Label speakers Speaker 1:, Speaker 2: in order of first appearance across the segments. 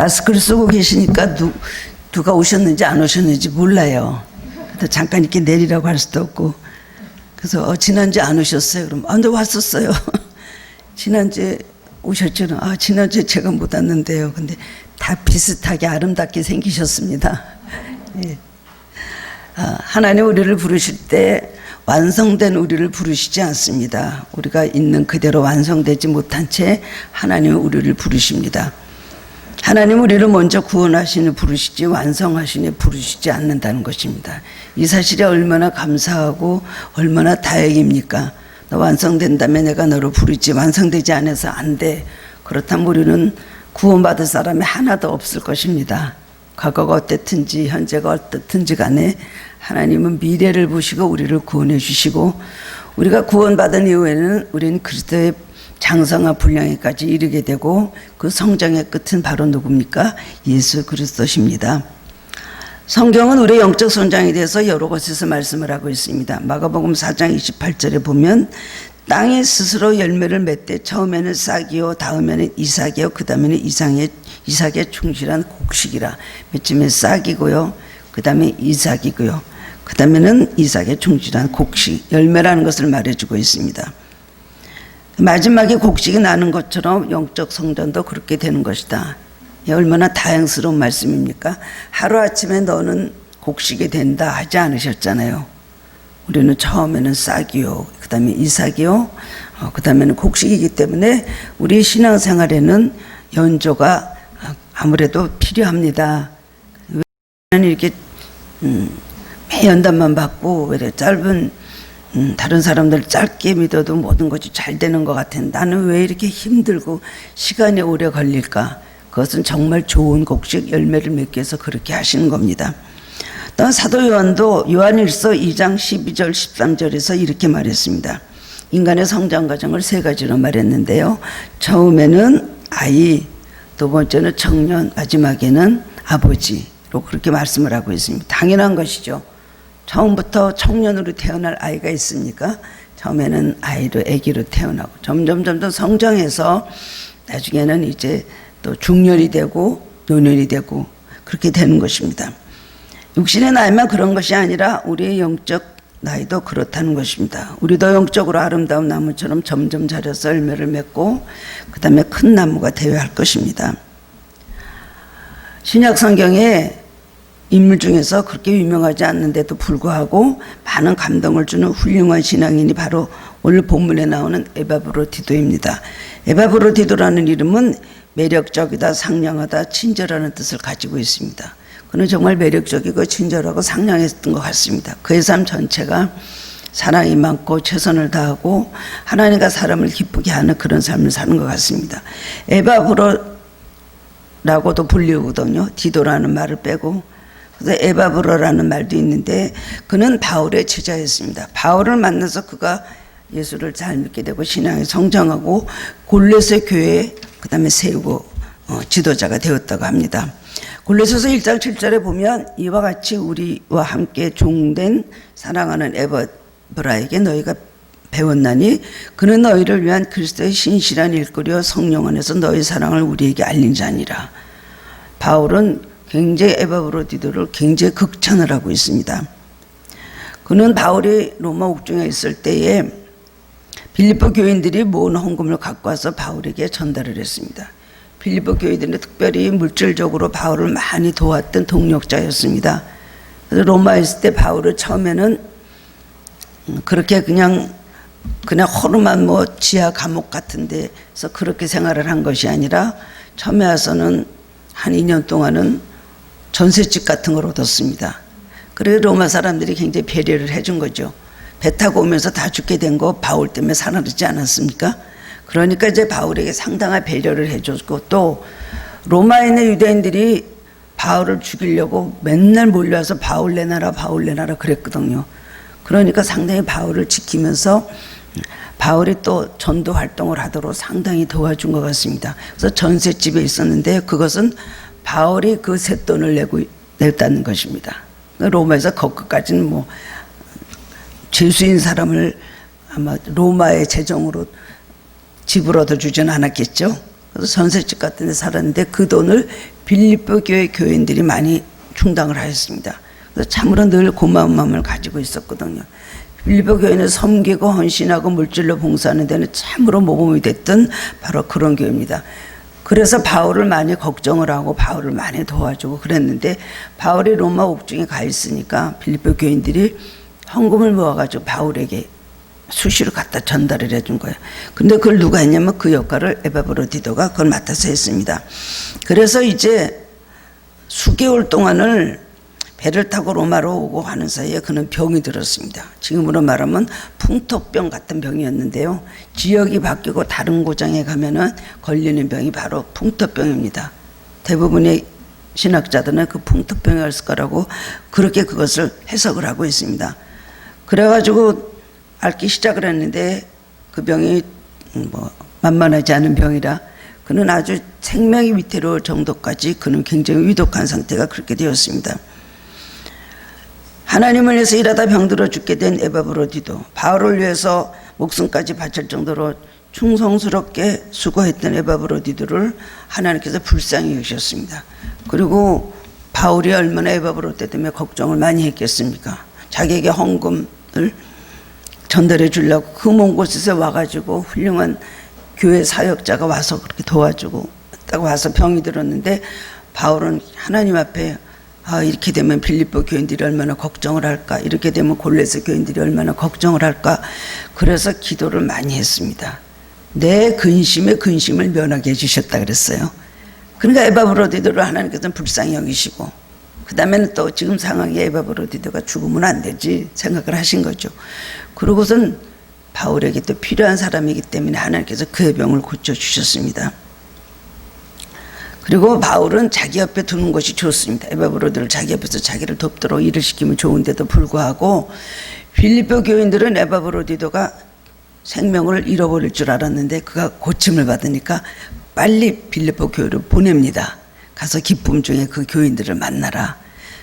Speaker 1: 마스크를 쓰고 계시니까 누가 오셨는지 안 오셨는지 몰라요. 잠깐 이렇게 내리라고 할 수도 없고. 그래서 지난주에 안 오셨어요. 그럼 근데 왔었어요. 지난주에 오셨죠. 지난주에 제가 못 왔는데요. 근데 다 비슷하게 아름답게 생기셨습니다. 예. 하나님 우리를 부르실 때 완성된 우리를 부르시지 않습니다. 우리가 있는 그대로 완성되지 못한 채 하나님은 우리를 부르십니다. 하나님 우리를 먼저 구원하시니 부르시지 완성하시니 부르시지 않는다는 것입니다. 이 사실이 얼마나 감사하고 얼마나 다행입니까? 너 완성된다면 내가 너를 부르지, 완성되지 않아서 안 돼. 그렇다면 우리는 구원받을 사람이 하나도 없을 것입니다. 과거가 어땠든지 현재가 어떻든지 간에 하나님은 미래를 보시고 우리를 구원해 주시고, 우리가 구원받은 이후에는 우리는 그리스도의 장성한 분량에까지 이르게 되고, 그 성장의 끝은 바로 누굽니까? 예수 그리스도십니다. 성경은 우리의 영적 성장에 대해서 여러 곳에서 말씀을 하고 있습니다. 마가복음 4장 28절에 보면 땅에 스스로 열매를 맺되 처음에는 싹이요 다음에는 이삭이요 그 다음에는 이삭의 충실한 곡식이라. 맨 처음에 싹이고요, 그 다음에 이삭이고요, 그 다음에는 이삭의 충실한 곡식, 열매라는 것을 말해주고 있습니다. 마지막에 곡식이 나는 것처럼 영적 성전도 그렇게 되는 것이다. 얼마나 다양스러운 말씀입니까? 하루아침에 너는 곡식이 된다 하지 않으셨잖아요. 우리는 처음에는 싹이요, 그 다음에 이삭이요, 그 다음에는 곡식이기 때문에 우리 신앙생활에는 연조가 아무래도 필요합니다. 왜 이렇게 매 연단만 받고 왜 짧은 다른 사람들 짧게 믿어도 모든 것이 잘 되는 것 같은데 나는 왜 이렇게 힘들고 시간이 오래 걸릴까? 그것은 정말 좋은 곡식 열매를 맺기 위해서 그렇게 하시는 겁니다. 또 사도 요한도 요한일서 2장 12절 13절에서 이렇게 말했습니다. 인간의 성장 과정을 세 가지로 말했는데요. 처음에는 아이, 두 번째는 청년, 마지막에는 아버지로 그렇게 말씀을 하고 있습니다. 당연한 것이죠. 처음부터 청년으로 태어날 아이가 있습니까? 처음에는 아이로, 아기로 태어나고 점점 성장해서 나중에는 이제 또 중년이 되고 노년이 되고 그렇게 되는 것입니다. 육신의 나이만 그런 것이 아니라 우리의 영적 나이도 그렇다는 것입니다. 우리도 영적으로 아름다운 나무처럼 점점 자라서 열매를 맺고 그 다음에 큰 나무가 되어야 할 것입니다. 신약 성경에 인물 중에서 그렇게 유명하지 않는데도 불구하고 많은 감동을 주는 훌륭한 신앙인이 바로 오늘 본문에 나오는 에바브로디도입니다. 에바브로디도라는 이름은 매력적이다, 상냥하다, 친절하는 뜻을 가지고 있습니다. 그는 정말 매력적이고 친절하고 상냥했던 것 같습니다. 그의 삶 전체가 사랑이 많고 최선을 다하고 하나님과 사람을 기쁘게 하는 그런 삶을 사는 것 같습니다. 에바브로라고도 불리거든요. 디도라는 말을 빼고. 그래서 에바브로라는 말도 있는데 그는 바울의 제자였습니다. 바울을 만나서 그가 예수를 잘 믿게 되고 신앙에 성장하고 골로새 교회에 그 다음에 세우고 지도자가 되었다고 합니다. 골로새서 1장 7절에 보면 이와 같이 우리와 함께 종된 사랑하는 에바브라에게 너희가 배웠나니 그는 너희를 위한 그리스도의 신실한 일거리와 성령 안에서 너희 사랑을 우리에게 알린 자니라. 바울은 굉장히 에바브로디도를 굉장히 극찬을 하고 있습니다. 그는 바울이 로마 옥중에 있을 때에 빌립보 교인들이 모은 헌금을 갖고 와서 바울에게 전달을 했습니다. 빌립보 교인들은 특별히 물질적으로 바울을 많이 도왔던 동력자였습니다. 그래서 로마에 있을 때 바울을 처음에는 그렇게 그냥 허름한 지하 감옥 같은 데서 그렇게 생활을 한 것이 아니라 처음에 와서는 한 2년 동안은 전셋집 같은 걸 얻었습니다. 그래서 로마 사람들이 굉장히 배려를 해준 거죠. 배 타고 오면서 다 죽게 된 거 바울 때문에 살아나지 않았습니까? 그러니까 이제 바울에게 상당한 배려를 해줬고, 또 로마에 있는 유대인들이 바울을 죽이려고 맨날 몰려와서 바울 내놔라 그랬거든요. 그러니까 상당히 바울을 지키면서 바울이 또 전도 활동을 하도록 상당히 도와준 것 같습니다. 그래서 전셋집에 있었는데 그것은 바울이 그 쇳돈을 냈다는 것입니다. 로마에서 거기까지는 죄수인 사람을 아마 로마의 재정으로 집을 얻어주지는 않았겠죠. 그래서 전셋집 같은 데 살았는데 그 돈을 빌립보 교회 교인들이 많이 충당을 하였습니다. 그래서 참으로 늘 고마운 마음을 가지고 있었거든요. 빌립보 교회는 섬기고 헌신하고 물질로 봉사하는 데는 참으로 모범이 됐던 바로 그런 교회입니다. 그래서 바울을 많이 걱정을 하고 바울을 많이 도와주고 그랬는데, 바울이 로마 옥중에 가 있으니까 빌립보 교인들이 헌금을 모아가지고 바울에게 수시로 갖다 전달을 해준 거예요. 근데 그걸 누가 했냐면 그 역할을 에바브로디도가 그걸 맡아서 했습니다. 그래서 이제 수개월 동안을 배를 타고 로마로 오고 하는 사이에 그는 병이 들었습니다. 지금으로 말하면 풍토병 같은 병이었는데요. 지역이 바뀌고 다른 고장에 가면은 걸리는 병이 바로 풍토병입니다. 대부분의 신학자들은 그 풍토병이었을 거라고 그렇게 그것을 해석을 하고 있습니다. 그래가지고 앓기 시작을 했는데 그 병이 만만하지 않은 병이라 그는 아주 생명이 위태로울 정도까지 그는 굉장히 위독한 상태가 그렇게 되었습니다. 하나님을 위해서 일하다 병들어 죽게 된 에바브로디도, 바울을 위해서 목숨까지 바칠 정도로 충성스럽게 수고했던 에바브로디도를 하나님께서 불쌍히 여기셨습니다. 그리고 바울이 얼마나 에바브로디도 때문에 걱정을 많이 했겠습니까? 자기에게 헌금을 전달해 주려고 그 먼 곳에서 와가지고 훌륭한 교회 사역자가 와서 그렇게 도와주고 딱 와서 병이 들었는데, 바울은 하나님 앞에 이렇게 되면 빌립보 교인들이 얼마나 걱정을 할까, 이렇게 되면 골로새 교인들이 얼마나 걱정을 할까, 그래서 기도를 많이 했습니다. 내 근심에 근심을 면하게 해주셨다 그랬어요. 그러니까 에바브로디도를 하나님께서는 불쌍히 여기시고, 그 다음에는 또 지금 상황에 에바브로디도가 죽으면 안 되지 생각을 하신 거죠. 그러고선 바울에게 또 필요한 사람이기 때문에 하나님께서 그의 병을 고쳐주셨습니다. 그리고 바울은 자기 옆에 두는 것이 좋습니다. 에바브로디를 자기 옆에서 자기를 돕도록 일을 시키면 좋은데도 불구하고 빌립보 교인들은 에바브로디도가 생명을 잃어버릴 줄 알았는데 그가 고침을 받으니까 빨리 빌립보 교회로 보냅니다. 가서 기쁨 중에 그 교인들을 만나라.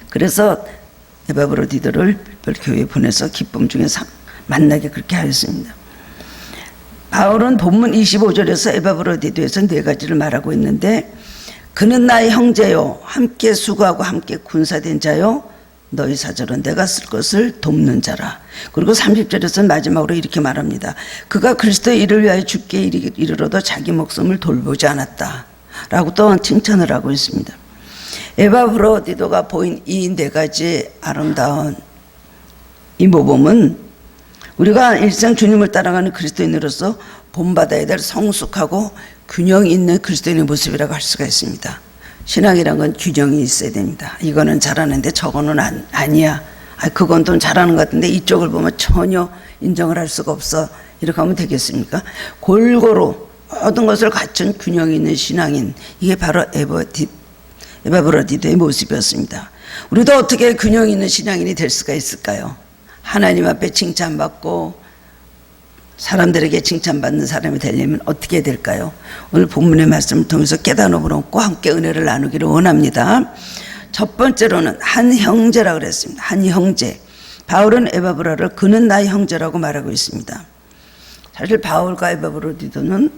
Speaker 1: 그래서 에바브로디도를 교회에 보내서 기쁨 중에 만나게 그렇게 하였습니다. 바울은 본문 25절에서 에바브로디도에서 4가지를 말하고 있는데, 그는 나의 형제요, 함께 수고하고 함께 군사된 자요, 너희 사절은 내가 쓸 것을 돕는 자라. 그리고 30절에서는 마지막으로 이렇게 말합니다. 그가 그리스도의 일을 위하여 죽게 이르러도 자기 목숨을 돌보지 않았다 라고 또한 칭찬을 하고 있습니다. 에바브로디도가 보인 이 4가지 아름다운 이 모범은 우리가 일생 주님을 따라가는 그리스도인으로서 본받아야 될 성숙하고 균형 있는 그리스도인의 모습이라고 할 수가 있습니다. 신앙이란 건 균형이 있어야 됩니다. 이거는 잘하는데 저거는 아니야. 그건 좀 잘하는 것 같은데 이쪽을 보면 전혀 인정을 할 수가 없어. 이렇게 하면 되겠습니까? 골고루 모든 것을 갖춘 균형 있는 신앙인, 이게 바로 에바브로디도의 모습이었습니다. 우리도 어떻게 균형 있는 신앙인이 될 수가 있을까요? 하나님 앞에 칭찬받고 사람들에게 칭찬받는 사람이 되려면 어떻게 될까요? 오늘 본문의 말씀을 통해서 깨달음을 얻고 함께 은혜를 나누기를 원합니다. 첫 번째로는 한 형제라고 그랬습니다. 한 형제. 바울은 에바브로를 그는 나의 형제라고 말하고 있습니다. 사실 바울과 에바브로디도는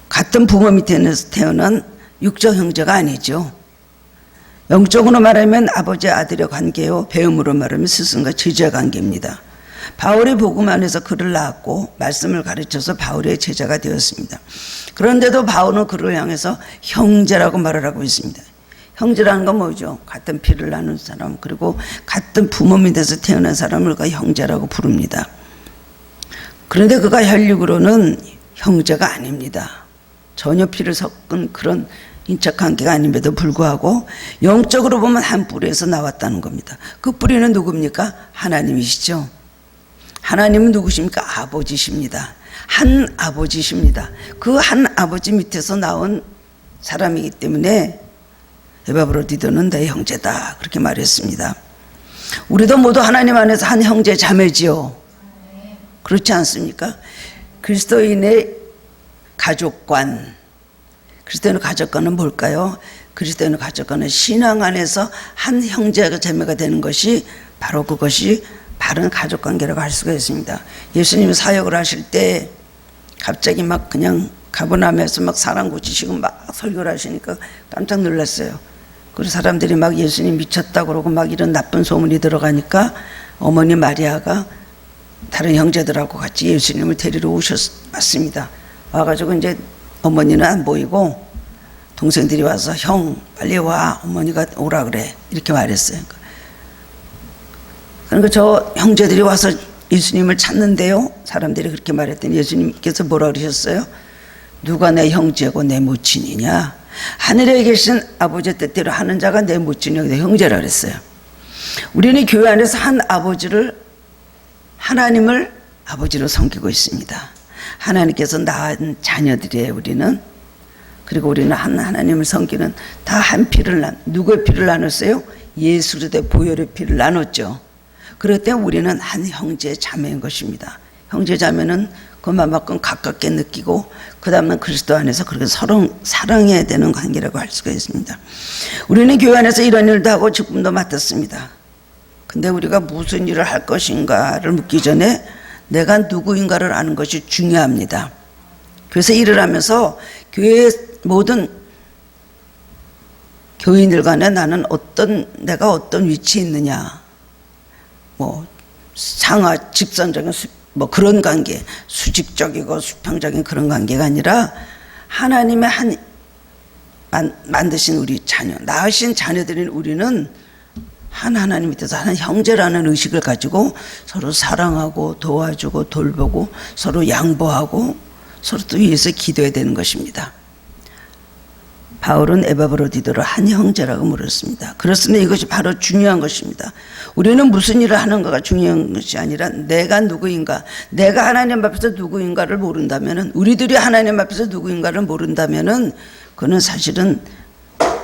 Speaker 1: 같은 부모 밑에 태어난 육적 형제가 아니죠. 영적으로 말하면 아버지 아들의 관계요, 배움으로 말하면 스승과 제자 관계입니다. 바울이 복음 안에서 그를 낳았고 말씀을 가르쳐서 바울의 제자가 되었습니다. 그런데도 바울은 그를 향해서 형제라고 말을 하고 있습니다. 형제라는 건 뭐죠? 같은 피를 나눈 사람, 그리고 같은 부모 밑에서 태어난 사람을 그가 형제라고 부릅니다. 그런데 그가 혈육으로는 형제가 아닙니다. 전혀 피를 섞은 그런 인척관계가 아님에도 불구하고 영적으로 보면 한 뿌리에서 나왔다는 겁니다. 그 뿌리는 누굽니까? 하나님이시죠. 하나님은 누구십니까? 아버지십니다. 한 아버지십니다. 그 한 아버지 밑에서 나온 사람이기 때문에 에바브로디도는 내 형제다 그렇게 말했습니다. 우리도 모두 하나님 안에서 한 형제 자매지요. 그렇지 않습니까? 그리스도인의 가족관, 그리스도인의 가족관은 뭘까요? 그리스도인의 가족관은 신앙 안에서 한 형제가 자매가 되는 것이 바로 그것이 바른 가족관계라고 할 수가 있습니다. 예수님이 사역을 하실 때 갑자기 막 그냥 가버나움에서 막 사람 고치시고 막 설교를 하시니까 깜짝 놀랐어요. 그리고 사람들이 막 예수님 미쳤다 그러고 막 이런 나쁜 소문이 들어가니까 어머니 마리아가 다른 형제들하고 같이 예수님을 데리러 왔습니다. 와가지고 이제 어머니는 안 보이고 동생들이 와서 형 빨리 와, 어머니가 오라 그래, 이렇게 말했어요. 그러니까 저 형제들이 와서 예수님을 찾는데요, 사람들이 그렇게 말했더니 예수님께서 뭐라 그러셨어요? 누가 내 형제고 내 모친이냐? 하늘에 계신 아버지 뜻대로 하는 자가 내 모친이고 내 형제라 그랬어요. 우리는 교회 안에서 한 아버지를, 하나님을 아버지로 섬기고 있습니다. 하나님께서 낳은 자녀들이에요, 우리는. 그리고 우리는 하나님을 섬기는, 다 한 피를 누구의 피를 나눴어요? 예수 그리스도의 보혈의 피를 나눴죠. 그럴 때 우리는 한 형제 자매인 것입니다. 형제 자매는 그만큼 가깝게 느끼고 그 다음은 그리스도 안에서 그렇게 서로 사랑해야 되는 관계라고 할 수가 있습니다. 우리는 교회 안에서 이런 일도 하고 직분도 맡았습니다. 근데 우리가 무슨 일을 할 것인가를 묻기 전에 내가 누구인가를 아는 것이 중요합니다. 그래서 일을 하면서 교회의 모든 교인들 간에 나는 내가 어떤 위치에 있느냐, 뭐 상하 직선적인 뭐 그런 관계, 수직적이고 수평적인 그런 관계가 아니라 하나님의 만드신 우리 자녀, 낳으신 자녀들인 우리는 한 하나님 밑에서 한 형제라는 의식을 가지고 서로 사랑하고 도와주고 돌보고 서로 양보하고 서로 또 위해서 기도해야 되는 것입니다. 바울은 에바브로디도를 한 형제라고 물었습니다. 그렇습니다. 이것이 바로 중요한 것입니다. 우리는 무슨 일을 하는가가 중요한 것이 아니라 내가 누구인가, 내가 하나님 앞에서 누구인가를 모른다면은, 우리들이 하나님 앞에서 누구인가를 모른다면은 그는 사실은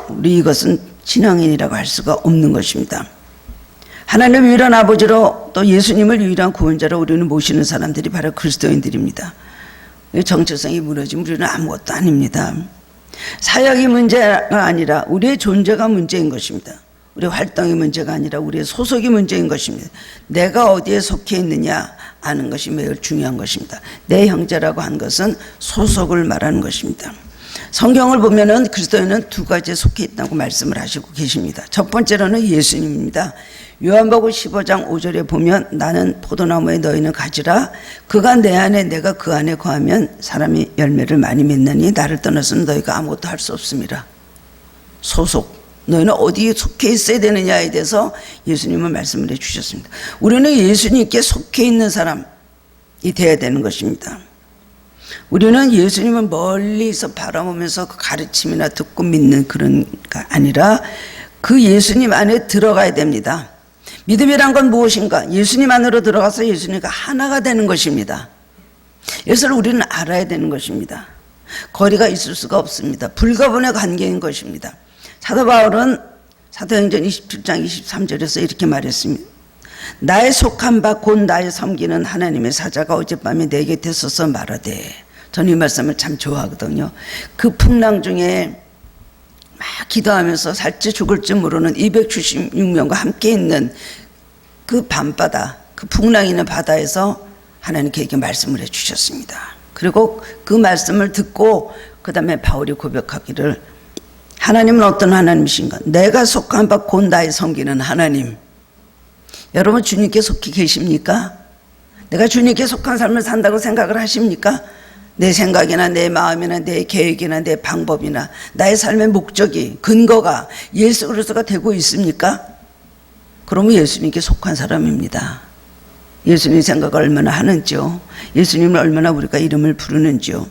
Speaker 1: 우리 이것은 신앙인이라고 할 수가 없는 것입니다. 하나님 유일한 아버지로 또 예수님을 유일한 구원자로 우리는 모시는 사람들이 바로 그리스도인들입니다. 정체성이 무너지면 우리는 아무것도 아닙니다. 사역이 문제가 아니라 우리의 존재가 문제인 것입니다. 우리의 활동이 문제가 아니라 우리의 소속이 문제인 것입니다. 내가 어디에 속해 있느냐 아는 것이 매우 중요한 것입니다. 내 형제라고 한 것은 소속을 말하는 것입니다. 성경을 보면은 그리스도인은 두 가지에 속해 있다고 말씀을 하시고 계십니다. 첫 번째로는 예수님입니다. 요한복음 15장 5절에 보면 나는 포도나무에 너희는 가지라, 그가 내 안에 내가 그 안에 거하면 사람이 열매를 많이 맺느니 나를 떠나서는 너희가 아무것도 할 수 없습니다. 소속, 너희는 어디에 속해 있어야 되느냐에 대해서 예수님은 말씀을 해주셨습니다. 우리는 예수님께 속해 있는 사람이 되어야 되는 것입니다. 우리는 예수님을 멀리서 바라보면서 그 가르침이나 듣고 믿는 그런 게 아니라 그 예수님 안에 들어가야 됩니다. 믿음이란 건 무엇인가? 예수님 안으로 들어가서 예수님과 하나가 되는 것입니다. 이것을 우리는 알아야 되는 것입니다. 거리가 있을 수가 없습니다. 불가분의 관계인 것입니다. 사도 바울은 사도행전 27장 23절에서 이렇게 말했습니다. 나의 속한 바 곧 나의 섬기는 하나님의 사자가 어젯밤에 내 곁에 서서 말하되, 저는 이 말씀을 참 좋아하거든요. 그 풍랑 중에 막 기도하면서 살지 죽을지 모르는 276명과 함께 있는 그 밤바다, 그 풍랑 있는 바다에서 하나님께 말씀을 해주셨습니다. 그리고 그 말씀을 듣고 그 다음에 바울이 고백하기를, 하나님은 어떤 하나님이신가? 내가 속한 바 곧 나의 섬기는 하나님. 여러분 주님께 속히 계십니까? 내가 주님께 속한 삶을 산다고 생각을 하십니까? 내 생각이나 내 마음이나 내 계획이나 내 방법이나 나의 삶의 목적이, 근거가 예수 그리스도가 되고 있습니까? 그러면 예수님께 속한 사람입니다. 예수님 생각을 얼마나 하는지요, 예수님을 얼마나 우리가 이름을 부르는지요.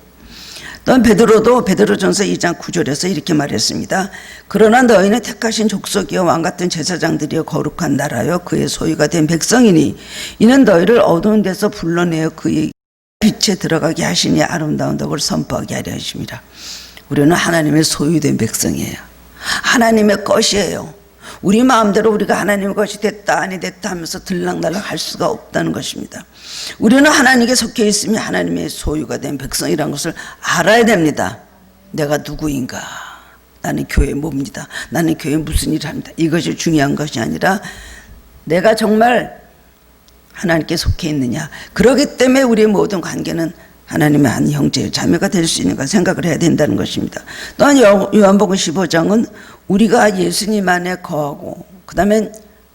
Speaker 1: 또한 베드로도 베드로전서 2장 9절에서 이렇게 말했습니다. 그러나 너희는 택하신 족속이요 왕같은 제사장들이요 거룩한 나라요 그의 소유가 된 백성이니 이는 너희를 어두운 데서 불러내어 그의 빛에 들어가게 하시니 아름다운 덕을 선포하게 하려 하십니다. 우리는 하나님의 소유된 백성이에요. 하나님의 것이에요. 우리 마음대로 우리가 하나님의 것이 됐다 아니 됐다 하면서 들락날락 할 수가 없다는 것입니다. 우리는 하나님께 속해 있으며 하나님의 소유가 된 백성이라는 것을 알아야 됩니다. 내가 누구인가? 나는 교회의 몸입니다. 나는 교회에 무슨 일을 합니다. 이것이 중요한 것이 아니라 내가 정말 하나님께 속해 있느냐. 그렇기 때문에 우리의 모든 관계는 하나님의 한 형제 자매가 될 수 있는가 생각을 해야 된다는 것입니다. 또한 요한복음 15장은 우리가 예수님 안에 거하고 그 다음에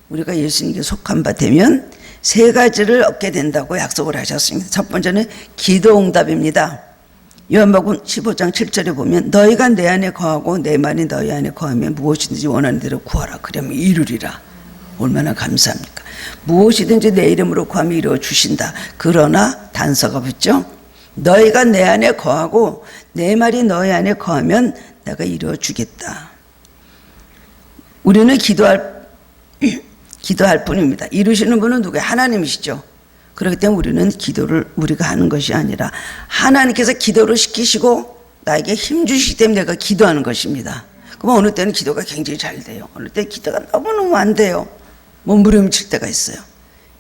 Speaker 1: 우리가 예수님께 속한 바 되면 세 가지를 얻게 된다고 약속을 하셨습니다. 첫 번째는 기도 응답입니다. 요한복음 15장 7절에 보면 너희가 내 안에 거하고 내 말이 너희 안에 거하면 무엇이든지 원하는 대로 구하라 그러면 이루리라. 얼마나 감사합니까? 무엇이든지 내 이름으로 구하면 이루어 주신다. 그러나 단서가 붙죠. 너희가 내 안에 거하고 내 말이 너희 안에 거하면 내가 이루어 주겠다. 우리는 기도할 뿐입니다. 이루시는 분은 누구예요? 하나님이시죠. 그렇기 때문에 우리는 기도를 우리가 하는 것이 아니라 하나님께서 기도를 시키시고 나에게 힘 주시기 때문에 내가 기도하는 것입니다. 그럼 어느 때는 기도가 굉장히 잘 돼요. 어느 때는 기도가 너무너무 안 돼요. 몸부림칠 때가 있어요.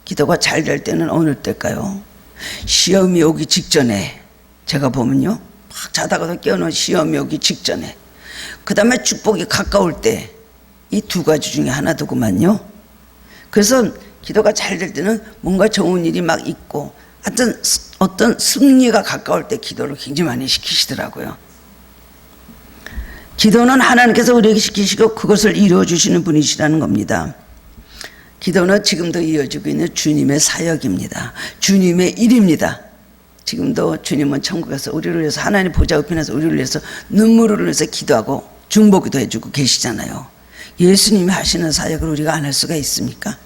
Speaker 1: 기도가 잘 될 때는 어느 때일까요? 시험이 오기 직전에 제가 보면요. 막 자다가도 깨어나 시험이 오기 직전에 그 다음에 축복이 가까울 때 이 두 가지 중에 하나더구만요. 그래서 기도가 잘 될 때는 뭔가 좋은 일이 막 있고 하여튼 어떤 승리가 가까울 때 기도를 굉장히 많이 시키시더라고요. 기도는 하나님께서 우리에게 시키시고 그것을 이루어 주시는 분이시라는 겁니다. 기도는 지금도 이어지고 있는 주님의 사역입니다. 주님의 일입니다. 지금도 주님은 천국에서 우리를 위해서 하나님 보좌 우편에서 우리를 위해서 눈물을 흘려서 기도하고 중보기도 해주고 계시잖아요. 예수님이 하시는 사역을 우리가 안 할 수가 있습니까?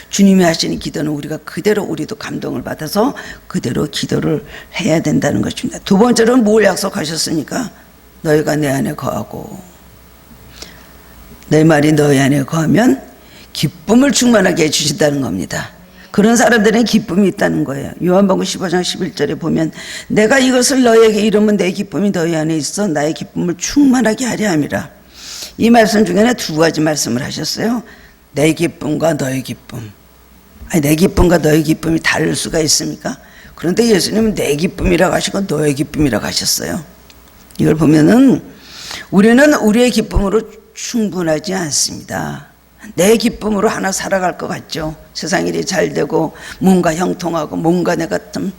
Speaker 1: 주님이 하시는 기도는 우리가 그대로 우리도 감동을 받아서 그대로 기도를 해야 된다는 것입니다. 두 번째로는 뭘 약속하셨습니까? 너희가 내 안에 거하고 내 말이 너희 안에 거하면 기쁨을 충만하게 해주신다는 겁니다. 그런 사람들은 기쁨이 있다는 거예요. 요한복음 15장 11절에 보면 내가 이것을 너희에게 이루면 내 기쁨이 너희 안에 있어 나의 기쁨을 충만하게 하려 함이라. 이 말씀 중에는 두 가지 말씀을 하셨어요. 내 기쁨과 너의 기쁨. 아니, 내 기쁨과 너의 기쁨이 다를 수가 있습니까? 그런데 예수님은 내 기쁨이라고 하시고 너의 기쁨이라고 하셨어요. 이걸 보면은 우리는 우리의 기쁨으로 충분하지 않습니다. 내 기쁨으로 하나 살아갈 것 같죠. 세상 일이 잘 되고 뭔가 형통하고 뭔가 내가 좀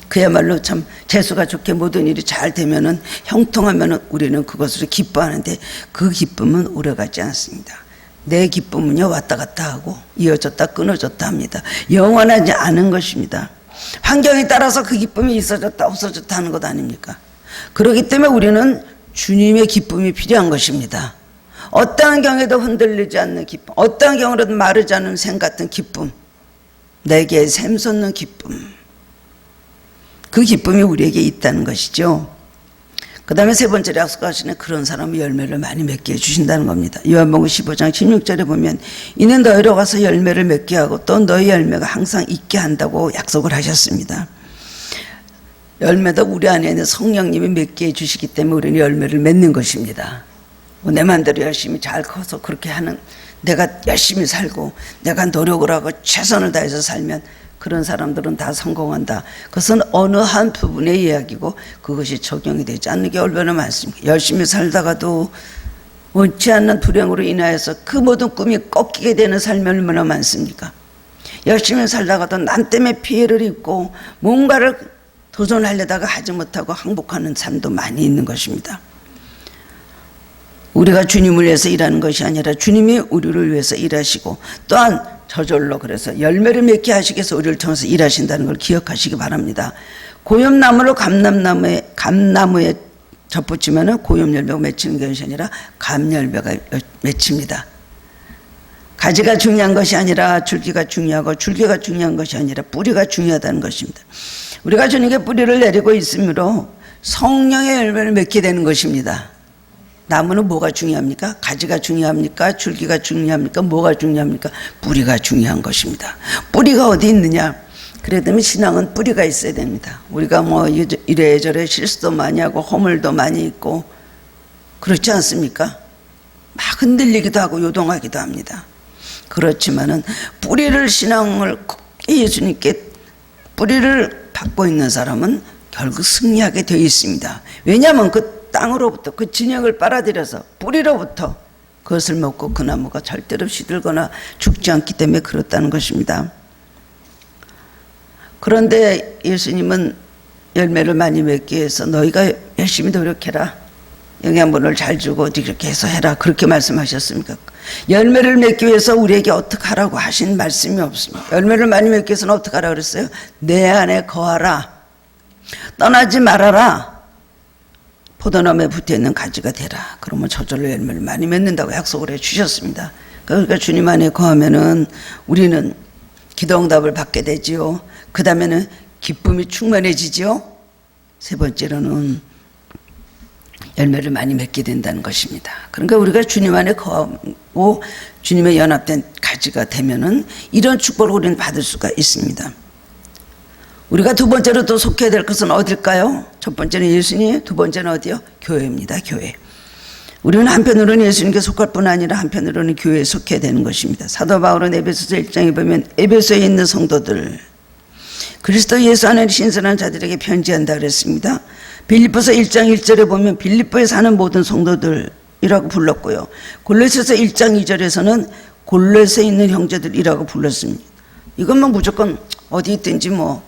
Speaker 1: 그야말로 참 재수가 좋게 모든 일이 잘 되면은 형통하면은 우리는 그것으로 기뻐하는데 그 기쁨은 오래가지 않습니다. 내 기쁨은요 왔다 갔다 하고 이어졌다 끊어졌다 합니다. 영원하지 않은 것입니다. 환경에 따라서 그 기쁨이 있어졌다 없어졌다 하는 것 아닙니까? 그렇기 때문에 우리는 주님의 기쁨이 필요한 것입니다. 어떠한 경에도 흔들리지 않는 기쁨, 어떠한 경우라도 마르지 않는 샘 같은 기쁨, 내게 샘솟는 기쁨, 그 기쁨이 우리에게 있다는 것이죠. 그 다음에 세 번째로 약속하시는 그런 사람의 열매를 많이 맺게 해주신다는 겁니다. 요한복음 15장 16절에 보면 이는 너희로 가서 열매를 맺게 하고 또 너희 열매가 항상 있게 한다고 약속을 하셨습니다. 열매도 우리 안에 있는 성령님이 맺게 해주시기 때문에 우리는 열매를 맺는 것입니다. 내 마음대로 열심히 잘 커서 그렇게 하는, 내가 열심히 살고 내가 노력을 하고 최선을 다해서 살면 그런 사람들은 다 성공한다. 그것은 어느 한 부분의 이야기고 그것이 적용이 되지 않는 게 얼마나 많습니까? 열심히 살다가도 원치 않는 불행으로 인하여서 그 모든 꿈이 꺾이게 되는 삶이 얼마나 많습니까? 열심히 살다가도 남 때문에 피해를 입고 뭔가를 도전하려다가 하지 못하고 항복하는 삶도 많이 있는 것입니다. 우리가 주님을 위해서 일하는 것이 아니라 주님이 우리를 위해서 일하시고 또한 저절로 그래서 열매를 맺게 하시기 위해서 우리를 통해서 일하신다는 걸 기억하시기 바랍니다. 고염나무를 감나무에 접붙이면 고염열매가 맺히는 것이 아니라 감열매가 맺힙니다. 가지가 중요한 것이 아니라 줄기가 중요하고 줄기가 중요한 것이 아니라 뿌리가 중요하다는 것입니다. 우리가 주님께 뿌리를 내리고 있으므로 성령의 열매를 맺게 되는 것입니다. 나무는 뭐가 중요합니까? 가지가 중요합니까? 줄기가 중요합니까? 뭐가 중요합니까? 뿌리가 중요한 것입니다. 뿌리가 어디 있느냐? 그래도 신앙은 뿌리가 있어야 됩니다. 우리가 뭐 이래저래 실수도 많이 하고 허물도 많이 있고 그렇지 않습니까? 막 흔들리기도 하고 요동하기도 합니다. 그렇지만은 뿌리를 신앙을 예수님께 뿌리를 받고 있는 사람은 결국 승리하게 되어 있습니다. 왜냐하면 그 땅으로부터 그 진영을 빨아들여서 뿌리로부터 그것을 먹고 그 나무가 절대로 시들거나 죽지 않기 때문에 그렇다는 것입니다. 그런데 예수님은 열매를 많이 맺기 위해서 너희가 열심히 노력해라. 영양분을 잘 주고 이렇게 해서 해라. 그렇게 말씀하셨습니까? 열매를 맺기 위해서 우리에게 어떻게 하라고 하신 말씀이 없습니다. 열매를 많이 맺기 위해서는 어떻게 하라 그랬어요? 내 안에 거하라. 떠나지 말아라. 포도나무에 붙어있는 가지가 되라. 그러면 저절로 열매를 많이 맺는다고 약속을 해주셨습니다. 그러니까 주님 안에 거하면은 우리는 기도응답을 받게 되지요. 그 다음에는 기쁨이 충만해지지요. 세 번째로는 열매를 많이 맺게 된다는 것입니다. 그러니까 우리가 주님 안에 거하고 주님의 연합된 가지가 되면은 이런 축복을 우리는 받을 수가 있습니다. 우리가 두 번째로 또 속해야 될 것은 어딜까요? 첫 번째는 예수님, 두 번째는 어디요? 교회입니다. 교회. 우리는 한편으로는 예수님께 속할 뿐 아니라 한편으로는 교회에 속해야 되는 것입니다. 사도 바울은 에베소서 1장에 보면 에베소에 있는 성도들, 그리스도 예수 안에 신선한 자들에게 편지한다 그랬습니다. 빌립보서 1장 1절에 보면 빌립보에 사는 모든 성도들이라고 불렀고요. 골로새서 1장 2절에서는 골로새에 있는 형제들이라고 불렀습니다. 이것만 무조건 어디 있든지 뭐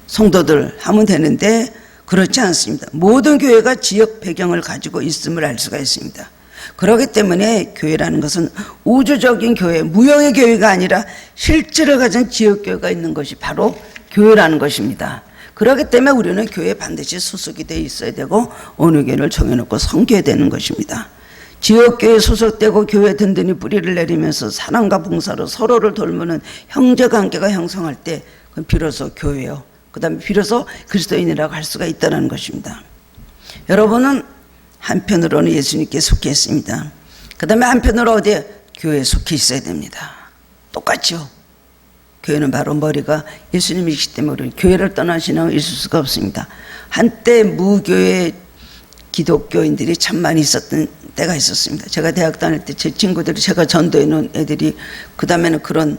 Speaker 1: 성도들 하면 되는데 그렇지 않습니다. 모든 교회가 지역 배경을 가지고 있음을 알 수가 있습니다. 그렇기 때문에 교회라는 것은 우주적인 교회, 무형의 교회가 아니라 실질을 가진 지역교회가 있는 것이 바로 교회라는 것입니다. 그렇기 때문에 우리는 교회에 반드시 소속이 되어 있어야 되고 어느 교회를 정해놓고 섬겨야 되는 것입니다. 지역교회에 소속되고 교회 든든히 뿌리를 내리면서 사랑과 봉사로 서로를 돌보는 형제관계가 형성할 때 그건 비로소 교회요. 그 다음에 비로소 그리스도인이라고 할 수가 있다는 것입니다. 여러분은 한편으로는 예수님께 속해 있습니다. 그 다음에 한편으로 어디에? 교회에 속해 있어야 됩니다. 똑같죠. 교회는 바로 머리가 예수님이시기 때문에 우리는 교회를 떠난 신앙은 있을 수가 없습니다. 한때 무교회 기독교인들이 참 많이 있었던 때가 있었습니다. 제가 대학 다닐 때 제 친구들이 제가 전도해 놓은 애들이 그 다음에는 그런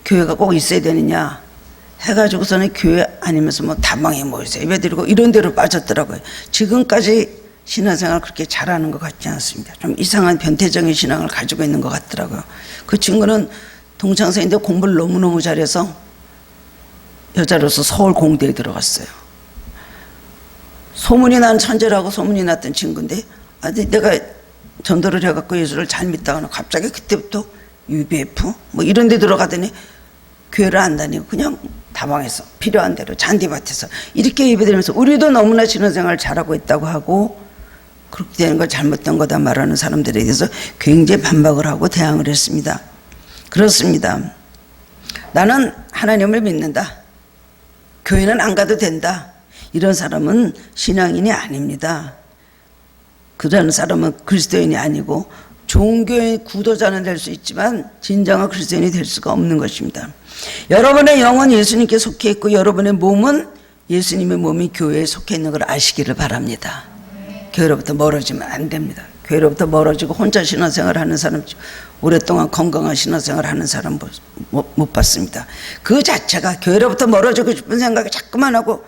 Speaker 1: 교회가 꼭 있어야 되느냐 해가지고서는 교회 아니면서 뭐 다방에 모여서 예배드리고 이런 데로 빠졌더라고요. 지금까지 신앙생활 그렇게 잘하는 것 같지 않습니다. 좀 이상한 변태적인 신앙을 가지고 있는 것 같더라고요. 그 친구는 동창생인데 공부를 너무너무 잘해서 여자로서 서울 공대에 들어갔어요. 소문이 난 천재라고 소문이 났던 친구인데 내가 전도를 해갖고 예수를 잘 믿다가 갑자기 그때부터 UBF 뭐 이런 데 들어가더니 교회를 안 다니고 그냥 다방에서 필요한 대로 잔디밭에서 이렇게 예배드리면서 우리도 너무나 신앙생활을 잘하고 있다고 하고 그렇게 되는 걸 잘못된 거다 말하는 사람들에 대해서 굉장히 반박을 하고 대항을 했습니다. 그렇습니다. 나는 하나님을 믿는다. 교회는 안 가도 된다. 이런 사람은 신앙인이 아닙니다. 그런 사람은 그리스도인이 아니고 종교의 구도자는 될 수 있지만 진정한 그리스도인이 될 수가 없는 것입니다. 여러분의 영은 예수님께 속해 있고 여러분의 몸은 예수님의 몸이 교회에 속해 있는 걸 아시기를 바랍니다. 교회로부터 멀어지면 안 됩니다. 교회로부터 멀어지고 혼자 신앙생활을 하는 사람, 오랫동안 건강한 신앙생활을 하는 사람 못 봤습니다. 그 자체가 교회로부터 멀어지고 싶은 생각이 자꾸만 하고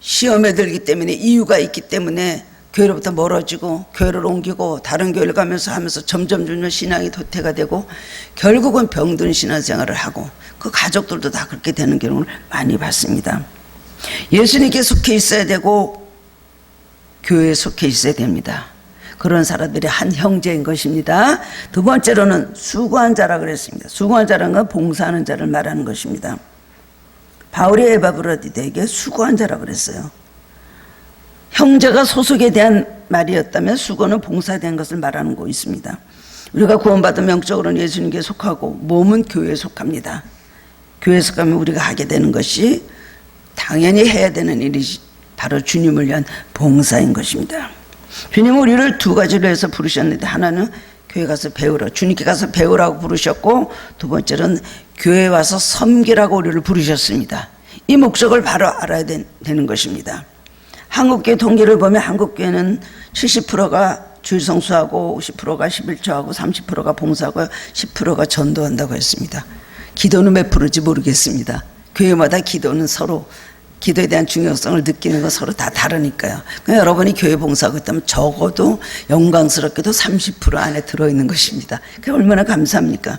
Speaker 1: 시험에 들기 때문에 이유가 있기 때문에 교회로부터 멀어지고 교회를 옮기고 다른 교회를 가면서 하면서 점점 신앙이 도태가 되고 결국은 병든 신앙생활을 하고 그 가족들도 다 그렇게 되는 경우를 많이 봤습니다. 예수님께 속해 있어야 되고 교회에 속해 있어야 됩니다. 그런 사람들이 한 형제인 것입니다. 두 번째로는 수고한 자라 그랬습니다. 수고한 자라는 건 봉사하는 자를 말하는 것입니다. 바울이 에바브로디데에게 수고한 자라 그랬어요. 형제가 소속에 대한 말이었다면 수고는 봉사에 대한 것을 말하는 거 있습니다. 우리가 구원받은 명적으로는 예수님께 속하고 몸은 교회에 속합니다. 교회에 속하면 우리가 하게 되는 것이 당연히 해야 되는 일이 바로 주님을 위한 봉사인 것입니다. 주님은 우리를 두 가지로 해서 부르셨는데 하나는 교회 가서 배우라, 주님께 가서 배우라고 부르셨고 두 번째는 교회에 와서 섬기라고 우리를 부르셨습니다. 이 목적을 바로 알아야 되는 것입니다. 한국교회 통계를 보면 한국교회는 70%가 주일 성수하고 50%가 11조하고 30%가 봉사하고 10%가 전도한다고 했습니다. 기도는 몇 프로인지 모르겠습니다. 교회마다 기도는 서로 기도에 대한 중요성을 느끼는 건 서로 다 다르니까요. 그러니까 여러분이 교회 봉사하고 있다면 적어도 영광스럽게도 30% 안에 들어있는 것입니다. 그게 얼마나 감사합니까?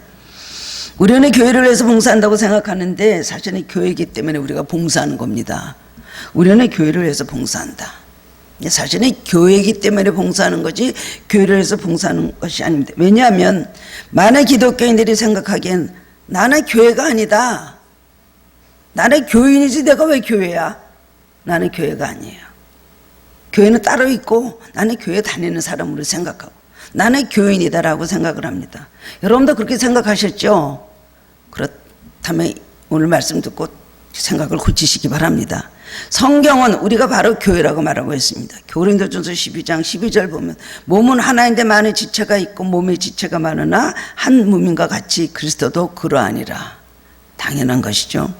Speaker 1: 우리는 교회를 위해서 봉사한다고 생각하는데 사실은 교회이기 때문에 우리가 봉사하는 겁니다. 우리는 교회를 위해서 봉사한다. 사실은 교회이기 때문에 봉사하는 거지 교회를 위해서 봉사하는 것이 아닙니다. 왜냐하면 많은 기독교인들이 생각하기엔 나는 교회가 아니다. 나는 교인이지 내가 왜 교회야? 나는 교회가 아니에요. 교회는 따로 있고 나는 교회 다니는 사람으로 생각하고 나는 교인이다라고 생각을 합니다. 여러분도 그렇게 생각하셨죠? 그렇다면 오늘 말씀 듣고 생각을 고치시기 바랍니다. 성경은 우리가 바로 교회라고 말하고 있습니다. 고린도전서 12장 12절 보면 몸은 하나인데 많은 지체가 있고 몸의 지체가 많으나 한 몸인과 같이 그리스도도 그러하니라. 당연한 것이죠.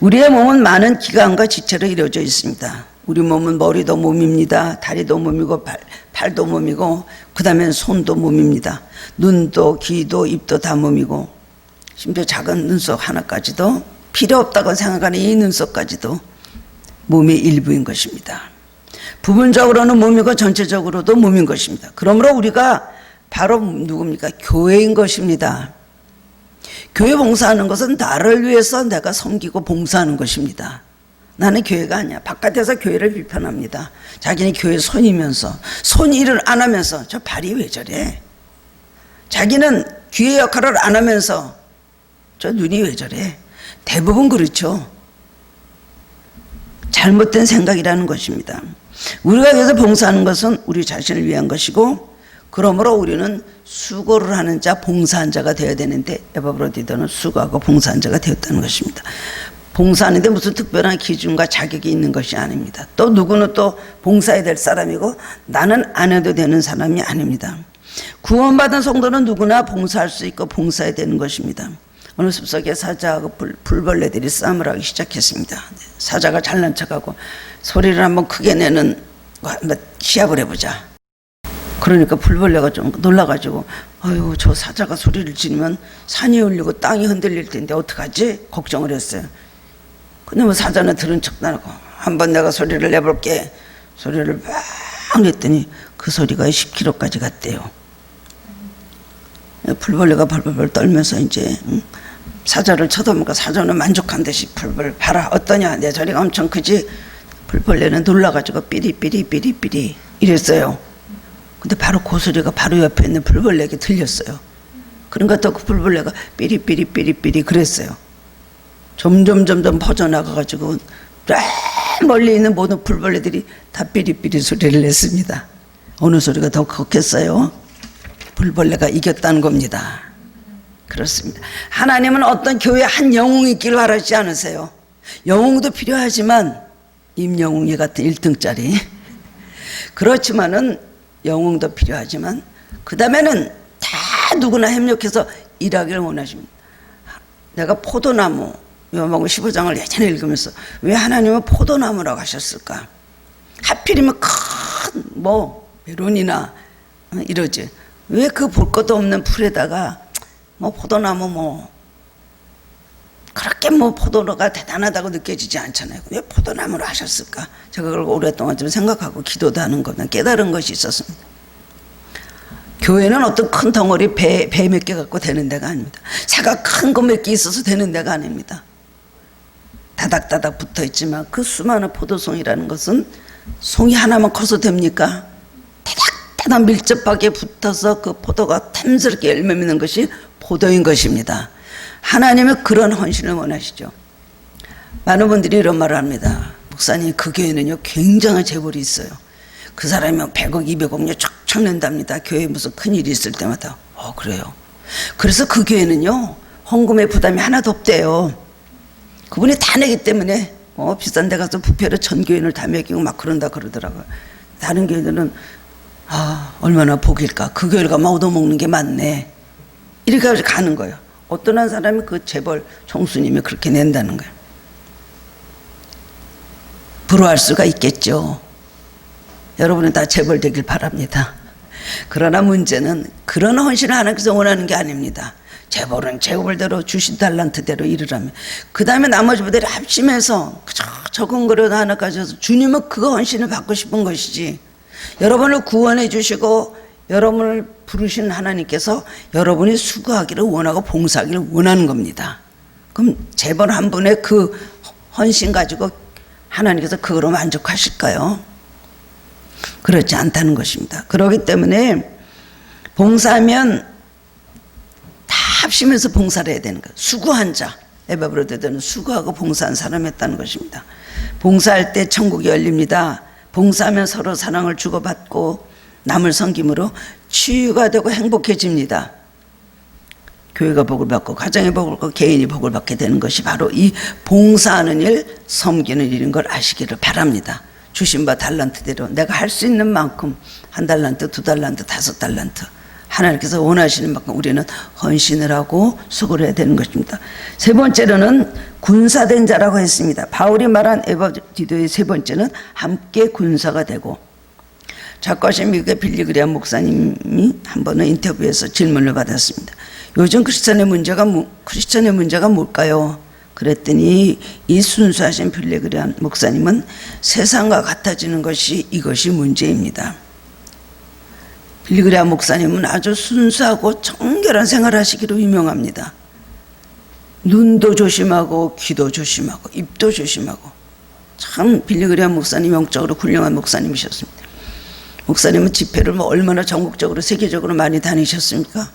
Speaker 1: 우리의 몸은 많은 기관과 지체로 이루어져 있습니다. 우리 몸은 머리도 몸입니다. 다리도 몸이고 팔도 몸이고 그 다음에 손도 몸입니다. 눈도 귀도 입도 다 몸이고 심지어 작은 눈썹 하나까지도 필요 없다고 생각하는 이 눈썹까지도 몸의 일부인 것입니다. 부분적으로는 몸이고 전체적으로도 몸인 것입니다. 그러므로 우리가 바로 누굽니까? 교회인 것입니다. 교회 봉사하는 것은 나를 위해서 내가 섬기고 봉사하는 것입니다. 나는 교회가 아니야. 바깥에서 교회를 비판합니다. 자기는 교회 손이면서 손 일을 안 하면서 저 발이 왜 저래? 자기는 귀의 역할을 안 하면서 저 눈이 왜 저래? 대부분 그렇죠. 잘못된 생각이라는 것입니다. 우리가 여기서 봉사하는 것은 우리 자신을 위한 것이고 그러므로 우리는 수고를 하는 자, 봉사한 자가 되어야 되는데 에바브로디도는 수고하고 봉사한 자가 되었다는 것입니다. 봉사하는데 무슨 특별한 기준과 자격이 있는 것이 아닙니다. 또 누구는 또 봉사해야 될 사람이고 나는 안 해도 되는 사람이 아닙니다. 구원받은 성도는 누구나 봉사할 수 있고 봉사해야 되는 것입니다. 어느 숲속에 사자하고 불벌레들이 싸움을 하기 시작했습니다. 사자가 잘난 척하고 소리를 한번 크게 내는 거 한번 시합을 해보자. 그러니까 불벌레가 좀 놀라가지고 아유 저 사자가 소리를 지르면 산이 울리고 땅이 흔들릴 텐데 어떡하지? 걱정을 했어요. 근데 뭐 사자는 들은 척도 안 하고 한번 내가 소리를 내볼게. 소리를 막 냈더니 그 소리가 10km까지 갔대요. 불벌레가 벌벌벌 떨면서 이제 사자를 쳐다보니까 사자는 만족한 듯이 불벌 봐라 어떠냐 내 소리가 엄청 크지? 불벌레는 놀라가지고 삐리삐리 이랬어요. 근데 바로 그 소리가 바로 옆에 있는 불벌레에게 들렸어요. 그러니까 또 그 불벌레가 삐리삐리 그랬어요. 점점 퍼져나가가지고 멀리 있는 모든 불벌레들이 다 삐리삐리 소리를 냈습니다. 어느 소리가 더 컸겠어요? 불벌레가 이겼다는 겁니다. 그렇습니다. 하나님은 어떤 교회에 한 영웅이 있기를 바라지 않으세요. 영웅도 필요하지만 임영웅이 같은 1등짜리 그렇지만은 영웅도 필요하지만 그 다음에는 다 누구나 협력해서 일하기를 원하십니다. 내가 포도나무 요한복음 15장을 예전에 읽으면서 왜 하나님은 포도나무라고 하셨을까? 하필이면 큰 메론이나 이러지 왜 그 볼 것도 없는 풀에다가 포도나무 그렇게 포도가 대단하다고 느껴지지 않잖아요. 왜 포도나무로 하셨을까? 제가 그걸 오랫동안 좀 생각하고 기도도 하는 거면 깨달은 것이 있었습니다. 교회는 어떤 큰 덩어리 배 몇 개 갖고 되는 데가 아닙니다. 새가 큰 거 몇 개 있어서 되는 데가 아닙니다. 다닥다닥 붙어 있지만 그 수많은 포도송이라는 것은 송이 하나만 커서 됩니까? 다닥다닥 밀접하게 붙어서 그 포도가 탐스럽게 열매 맺는 것이 포도인 것입니다. 하나님은 그런 헌신을 원하시죠. 많은 분들이 이런 말을 합니다. 목사님 그 교회는요 굉장한 재벌이 있어요. 그 사람이 100억 200억요 쫙쫙 낸답니다. 교회에 무슨 큰일이 있을 때마다. 그래요. 그래서 그 교회는요 헌금의 부담이 하나도 없대요. 그분이 다 내기 때문에 비싼 데 가서 부페로 전 교인을 다 먹이고 막 그러더라고요. 다른 교회들은 얼마나 복일까. 그 교회를 가면 얻어먹는 게 많네. 이렇게 해서 가는 거예요. 어떤 한 사람이 그 재벌 총수님이 그렇게 낸다는 거예요. 부러워할 수가 있겠죠. 여러분은 다 재벌 되길 바랍니다. 그러나 문제는 그런 헌신을 하나님께서 원하는 게 아닙니다. 재벌은 재벌대로 주신 달란트대로 일을 하면 그 다음에 나머지 분들이 합심해서 적은 거라도 하나 가져서 주님은 그거 헌신을 받고 싶은 것이지 여러분을 구원해 주시고 여러분을 부르신 하나님께서 여러분이 수고하기를 원하고 봉사하기를 원하는 겁니다. 그럼 재벌 한 분의 그 헌신 가지고 하나님께서 그거로 만족하실까요? 그렇지 않다는 것입니다. 그렇기 때문에 봉사하면 다 합심해서 봉사를 해야 되는 거예요. 수고한 자, 에바브로드는 수고하고 봉사한 사람이었다는 것입니다. 봉사할 때 천국이 열립니다. 봉사하면 서로 사랑을 주고받고 남을 섬김으로 치유가 되고 행복해집니다. 교회가 복을 받고 가정이 복을 받고 개인이 복을 받게 되는 것이 바로 이 봉사하는 일, 섬기는 일인 걸 아시기를 바랍니다. 주신 바 달란트대로 내가 할 수 있는 만큼 1달란트, 2달란트, 5달란트 하나님께서 원하시는 만큼 우리는 헌신을 하고 수고를 해야 되는 것입니다. 세 번째로는 군사된 자라고 했습니다. 바울이 말한 에바디도의 세 번째는 함께 군사가 되고, 작가신 미국의 빌리그리암 목사님이 한 번은 인터뷰에서 질문을 받았습니다. 요즘 크리스천의 문제가 뭘까요? 그랬더니 이 순수하신 빌리그리암 목사님은 세상과 같아지는 것이 이것이 문제입니다. 빌리그리암 목사님은 아주 순수하고 정결한 생활을 하시기로 유명합니다. 눈도 조심하고 귀도 조심하고 입도 조심하고, 참 빌리그리암 목사님 영적으로 훌륭한 목사님이셨습니다. 목사님은 집회를 얼마나 전국적으로 세계적으로 많이 다니셨습니까?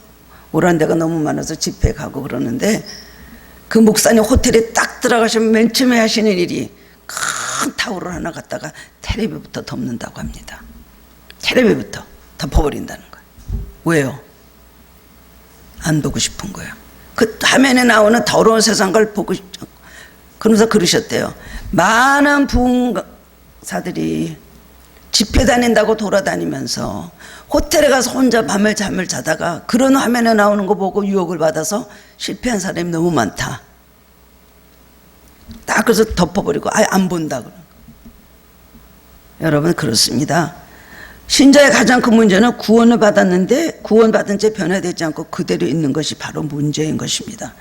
Speaker 1: 오란 데가 너무 많아서 집회 가고 그러는데, 그 목사님 호텔에 딱 들어가시면 맨 처음에 하시는 일이 큰 타올을 하나 갖다가 텔레비부터 덮는다고 합니다. 텔레비부터 덮어버린다는 거예요. 왜요? 안 보고 싶은 거예요. 그 화면에 나오는 더러운 세상을 보고 싶죠. 그러면서 그러셨대요. 많은 부흥사들이 집회 다닌다고 돌아다니면서 호텔에 가서 혼자 밤을 잠을 자다가 그런 화면에 나오는 거 보고 유혹을 받아서 실패한 사람이 너무 많다. 딱 그래서 덮어버리고 아예 안 본다. 여러분, 그렇습니다. 신자의 가장 큰 문제는 구원을 받았는데 구원받은 채 변화되지 않고 그대로 있는 것이 바로 문제인 것입니다.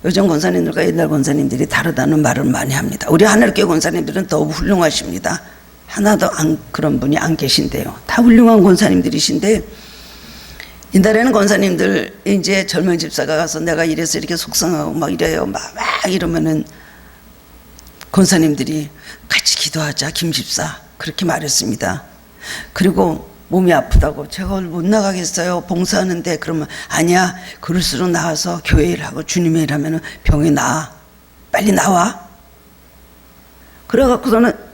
Speaker 1: 요즘 권사님들과 옛날 권사님들이 다르다는 말을 많이 합니다. 우리 하늘교회 권사님들은 더욱 훌륭하십니다. 하나도 그런 분이 안 계신데요. 다 훌륭한 권사님들이신데, 옛날에는 권사님들 이제 젊은 집사가 가서 내가 이래서 이렇게 속상하고 막 이래요 막 이러면은 권사님들이 같이 기도하자 김 집사 그렇게 말했습니다. 그리고 몸이 아프다고 제가 오늘 못 나가겠어요 봉사하는데, 그러면 아니야, 그럴수록 나와서 교회 일하고 주님의 일하면 병이 나아, 빨리 나와. 그래갖고서는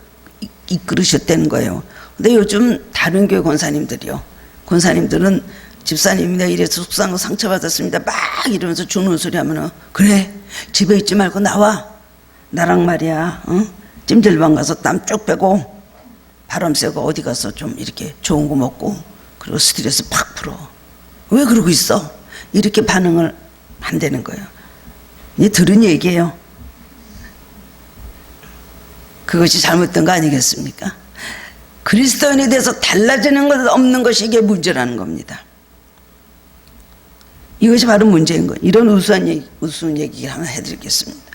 Speaker 1: 이끌으셨다는 거예요. 근데 요즘 다른 교회 권사님들이요, 권사님들은 집사님이 내가 이래서 속상하고 상처받았습니다 막 이러면서 주는 소리 하면은, 그래 집에 있지 말고 나와, 나랑 말이야 찜질방 가서 땀 쭉 빼고 바람 쐬고 어디 가서 좀 이렇게 좋은 거 먹고 그리고 스트레스 팍 풀어. 왜 그러고 있어? 이렇게 반응을 한다는 거예요. 이 들은 얘기예요. 그것이 잘못된 거 아니겠습니까? 그리스도인에 대해서 달라지는 것 없는 것이 이게 문제라는 겁니다. 이것이 바로 문제인 거예요. 이런 우스운 얘기를 하나 해드리겠습니다.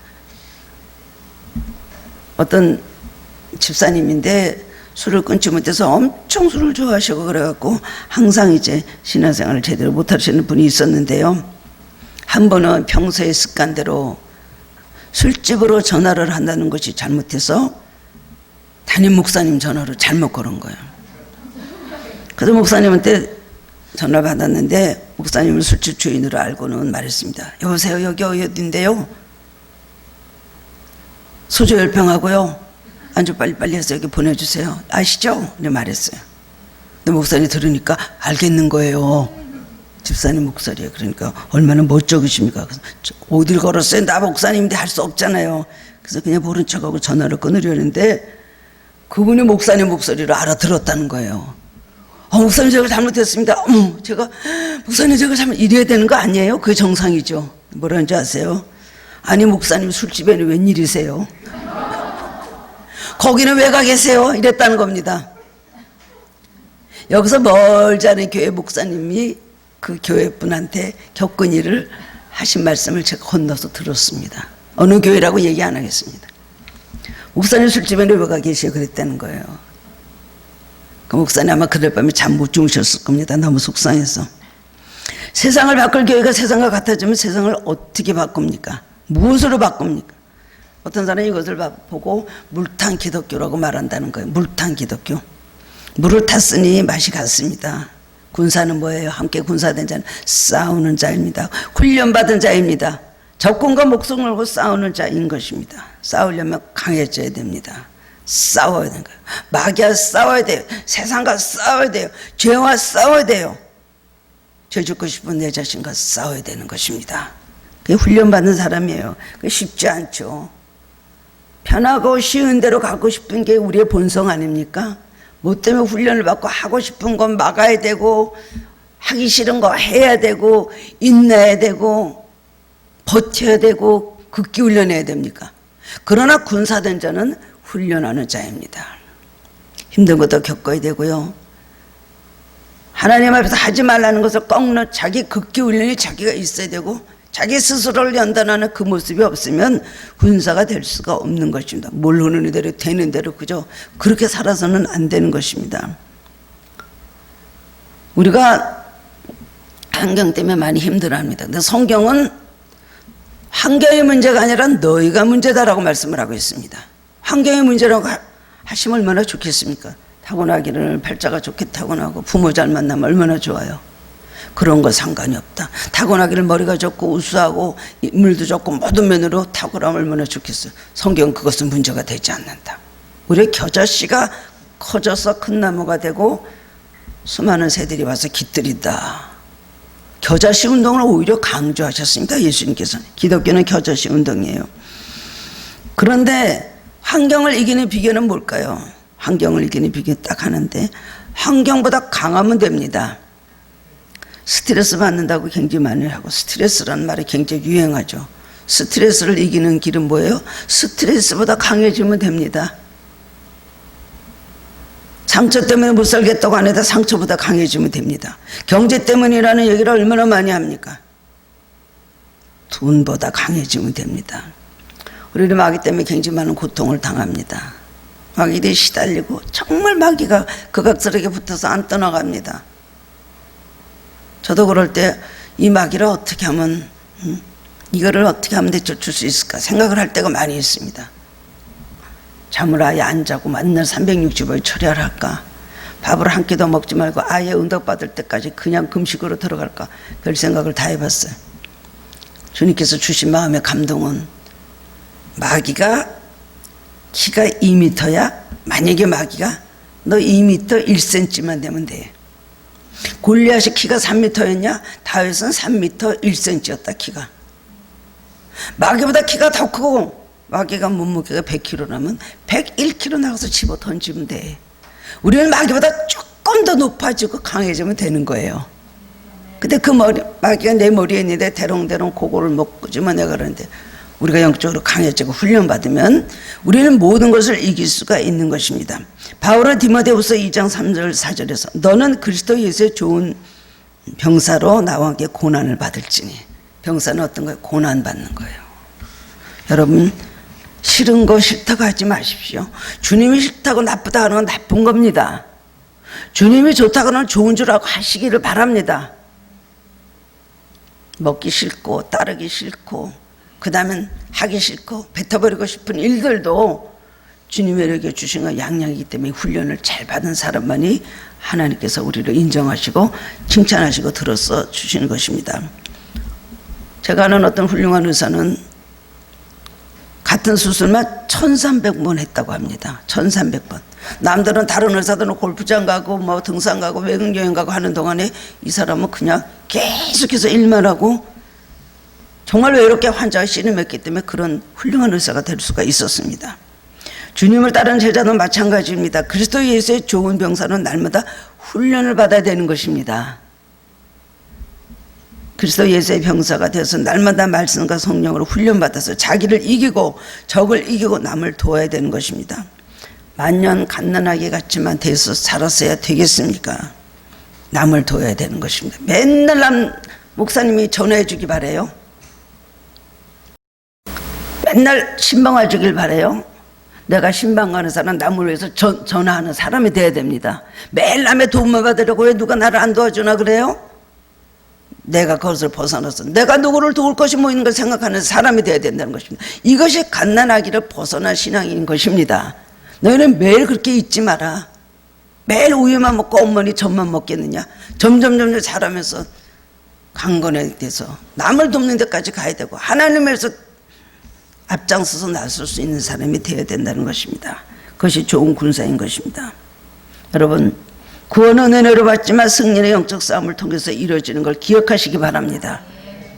Speaker 1: 어떤 집사님인데 술을 끊지 못해서 엄청 술을 좋아하시고 그래갖고 항상 이제 신앙생활을 제대로 못하시는 분이 있었는데요. 한 번은 평소의 습관대로 술집으로 전화를 한다는 것이 잘못해서 담임 목사님 전화로 잘못 걸은 거예요. 그래서 목사님한테 전화를 받았는데 목사님을 술집 주인으로 알고는 말했습니다. 여보세요, 여기 어딘데요? 소주 10병하고요 안주 빨리빨리 해서 여기 보내주세요. 아시죠? 이렇게 말했어요. 근데 목사님이 들으니까 알겠는 거예요. 집사님 목소리에. 그러니까 얼마나 멋쩍으십니까? 그래서 어딜 걸었어요? 나 목사님인데 할 수 없잖아요. 그래서 그냥 모른 척하고 전화를 끊으려는데 그분이 목사님 목소리로 알아들었다는 거예요. 목사님 제가 잘못했습니다. 목사님 제가 이래야 되는 거 아니에요? 그게 정상이죠. 뭐라는지 아세요? 아니 목사님 술집에는 웬일이세요? 거기는 왜 가 계세요? 이랬다는 겁니다. 여기서 멀지 않은 교회 목사님이 그 교회 분한테 겪은 일을 하신 말씀을 제가 건너서 들었습니다. 어느 교회라고 얘기 안 하겠습니다. 목사님 술집에는 왜 가 계세요? 그랬다는 거예요. 그 목사님 아마 그럴 밤에 잠 못 주무셨을 겁니다. 너무 속상해서. 세상을 바꿀 교회가 세상과 같아지면 세상을 어떻게 바꿉니까? 무엇으로 바꿉니까? 어떤 사람이 이것을 보고 물탄 기독교라고 말한다는 거예요. 물탄 기독교. 물을 탔으니 맛이 갔습니다. 군사는 뭐예요? 함께 군사된 자는 싸우는 자입니다. 훈련받은 자입니다. 적군과 목숨을 걸고 싸우는 자인 것입니다. 싸우려면 강해져야 됩니다. 싸워야 되는 거예요. 마귀와 싸워야 돼요. 세상과 싸워야 돼요. 죄와 싸워야 돼요. 죄 죽고 싶은 내 자신과 싸워야 되는 것입니다. 그게 훈련받는 사람이에요. 그게 쉽지 않죠. 편하고 쉬운 대로 가고 싶은 게 우리의 본성 아닙니까? 뭐 때문에 훈련을 받고 하고 싶은 건 막아야 되고 하기 싫은 거 해야 되고 인내해야 되고 버텨야 되고 극기 훈련해야 됩니까? 그러나 군사된 자는 훈련하는 자입니다. 힘든 것도 겪어야 되고요. 하나님 앞에서 하지 말라는 것을 꺾는 자기 극기 훈련이 자기가 있어야 되고 자기 스스로를 연단하는 그 모습이 없으면 군사가 될 수가 없는 것입니다. 뭘 흐르는 대로 되는 대로 그저 그렇게 살아서는 안 되는 것입니다. 우리가 환경 때문에 많이 힘들어합니다. 근데 성경은 환경의 문제가 아니라 너희가 문제다라고 말씀을 하고 있습니다. 환경의 문제라고 하시면 얼마나 좋겠습니까? 타고나기를 팔자가 좋게 타고나고 부모 잘 만나면 얼마나 좋아요. 그런 거 상관이 없다. 타고나기를 머리가 좋고 우수하고 인물도 좋고 모든 면으로 탁월하면 얼마나 좋겠어요. 성경은 그것은 문제가 되지 않는다. 우리 겨자씨가 커져서 큰 나무가 되고 수많은 새들이 와서 깃들인다. 겨자씨 운동을 오히려 강조하셨습니다. 예수님께서는. 기독교는 겨자씨 운동이에요. 그런데 환경을 이기는 비결은 뭘까요? 환경을 이기는 비결 딱 하는데 환경보다 강하면 됩니다. 스트레스 받는다고 굉장히 많이 하고 스트레스라는 말이 굉장히 유행하죠. 스트레스를 이기는 길은 뭐예요? 스트레스보다 강해지면 됩니다. 상처 때문에 못 살겠다고 안 해도 상처보다 강해지면 됩니다. 경제 때문이라는 얘기를 얼마나 많이 합니까? 돈보다 강해지면 됩니다. 우리는 마귀 때문에 굉장히 많은 고통을 당합니다. 마귀들이 시달리고 정말 마귀가 극악스럽게 붙어서 안 떠나갑니다. 저도 그럴 때 이 마귀를 어떻게 하면 이거를 어떻게 하면 내쫓을 수 있을까 생각을 할 때가 많이 있습니다. 잠을 아예 안 자고 만날 365일 철야를 할까? 밥을 한 끼도 먹지 말고 아예 응답받을 때까지 그냥 금식으로 들어갈까? 별 생각을 다 해봤어요. 주님께서 주신 마음의 감동은 마귀가 키가 2m야? 만약에 마귀가 너 2m 1cm만 되면 돼. 골리앗이 키가 3m였냐? 다윗은 3m 1cm였다 키가. 마귀보다 키가 더 크고 마귀가 몸무게가 100kg라면 101kg 나가서 집어 던지면 돼. 우리는 마귀보다 조금 더 높아지고 강해지면 되는 거예요. 근데 그 마귀가 내 머리에 있는데 대롱대롱 그거를 먹고 주면 내가 그러는데 우리가 영적으로 강해지고 훈련받으면 우리는 모든 것을 이길 수가 있는 것입니다. 바울은 디모데후서 2장 3절 4절에서 너는 그리스도 예수의 좋은 병사로 나와 함께 고난을 받을지니. 병사는 어떤 거예요? 고난받는 거예요. 여러분 싫은 거 싫다고 하지 마십시오. 주님이 싫다고 나쁘다 하는 건 나쁜 겁니다. 주님이 좋다고 하는 좋은 줄 알고 하시기를 바랍니다. 먹기 싫고 따르기 싫고 그 다음엔 하기 싫고 뱉어버리고 싶은 일들도 주님에게 주신 건 양양이기 때문에 훈련을 잘 받은 사람만이 하나님께서 우리를 인정하시고 칭찬하시고 들어서 주시는 것입니다. 제가 아는 어떤 훌륭한 의사는 같은 수술만 1300번 했다고 합니다. 1300번. 남들은 다른 의사들은 골프장 가고 뭐 등산 가고 외국 여행 가고 하는 동안에 이 사람은 그냥 계속해서 일만 하고 정말 외롭게 환자가 씨름했기 때문에 그런 훌륭한 의사가 될 수가 있었습니다. 주님을 따르는 제자도 마찬가지입니다. 그리스도 예수의 좋은 병사는 날마다 훈련을 받아야 되는 것입니다. 그리스도 예수의 병사가 되어서 날마다 말씀과 성령으로 훈련받아서 자기를 이기고 적을 이기고 남을 도와야 되는 것입니다. 만년 갓난아기 같지만 돼서 살았어야 되겠습니까? 남을 도와야 되는 것입니다. 맨날 목사님이 전화해 주기 바래요. 맨날 신방해 주길 바래요. 내가 신방 가는 사람, 남을 위해서 전화하는 사람이 돼야 됩니다. 매일 남의 도움을 받으려고 왜 누가 나를 안 도와주나 그래요? 내가 그것을 벗어나서 내가 누구를 도울 것이 뭐 있는 걸 생각하는 사람이 돼야 된다는 것입니다. 이것이 갓난아기를 벗어난 신앙인 것입니다. 너희는 매일 그렇게 있지 마라. 매일 우유만 먹고 어머니 젖만 먹겠느냐. 점점 자라면서 강건에 대해서 남을 돕는 데까지 가야 되고 하나님에서 앞장서서 나설 수 있는 사람이 되어야 된다는 것입니다. 그것이 좋은 군사인 것입니다. 여러분, 구원은 은혜로 받지만 승리는 영적 싸움을 통해서 이루어지는 걸 기억하시기 바랍니다.